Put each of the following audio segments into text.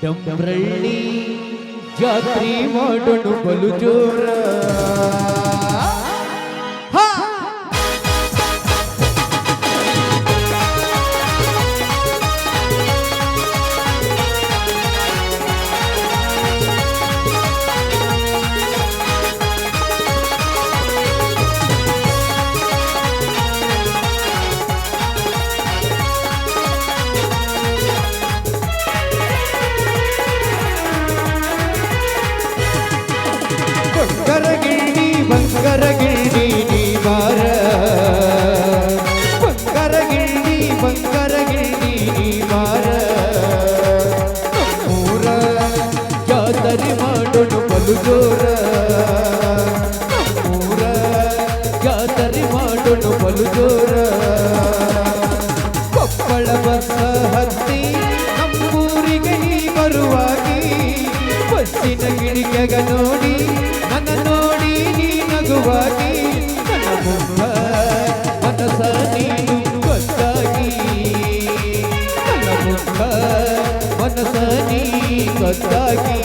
ಡಂಬ್ರಳ್ಳಿ ಜಾತ್ರಿ ಮಾಡೋಣ ಬಲು ಜೋರ ಬಂಗರಗಿಳ್ಳಿ ನೀ ಬಾರ ಬಂಗರಗಿಳ್ಳಿ ನೀ ಬಾರ ನಮ್ಮೂರ ಜಾತ್ರೆ ಮಾಡೋಣ ಬಲು ಜೋರ ನಮ್ಮೂರ ಜಾತ್ರೆ ಮಾಡೋಣ ಬಲು ಜೋರ ಕೊಪ್ಪಳ ಬಸ್ ಹತ್ತಿ ನಮ್ಮೂರಿಗೆ ನೀ ಬರುವಾಗಿ ಬಸ್ಸಿನ ಗಿಳಿಗೆಗ ನೋಡಿ ನನ್ನ ನೋಡಿ ನಗುವಾಗಿ ನನ್ನ ಮುಖ ಮನಸ ನೀನು ಗೊತ್ತಾಗಿ ನನ್ನ ಮುಖ ಮನಸ ನೀ ಗೊತ್ತಾಗಿ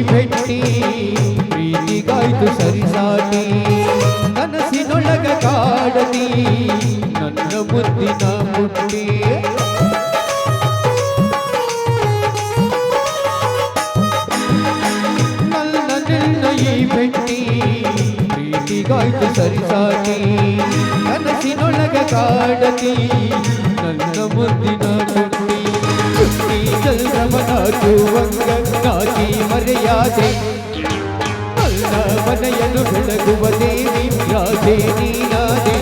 ಭೆಟ್ಟಿ ಪ್ರೀತಿಗಾಯ್ತು ಸರಿಸಾಟಿ ಕನಸಿನೊಳಗ ಕಾಡತಿ ನನ್ನ ಮುದ್ದಿನ ಮುಟ್ಟಿ ನನ್ನ ಈ ಭೆಟ್ಟಿ ಪ್ರೀತಿಗಾಯ್ತು ಸರಿಸಾಟಿ ಕನಸಿನೊಳಗ ಕಾಡತಿ ನನ್ನ ಮುದ್ದಿನ ಮುಟ್ಟಿ ಜಲ್ರವನಾಚುವಂಗ ನಾಚಿ ಮರೆಯಾದೆ ಅಲ್ಲ ಮನೆಯನ್ನು ಬೆಳಗುವ ದೇವಿ ರಾಜೆ ನೀನಾದೆ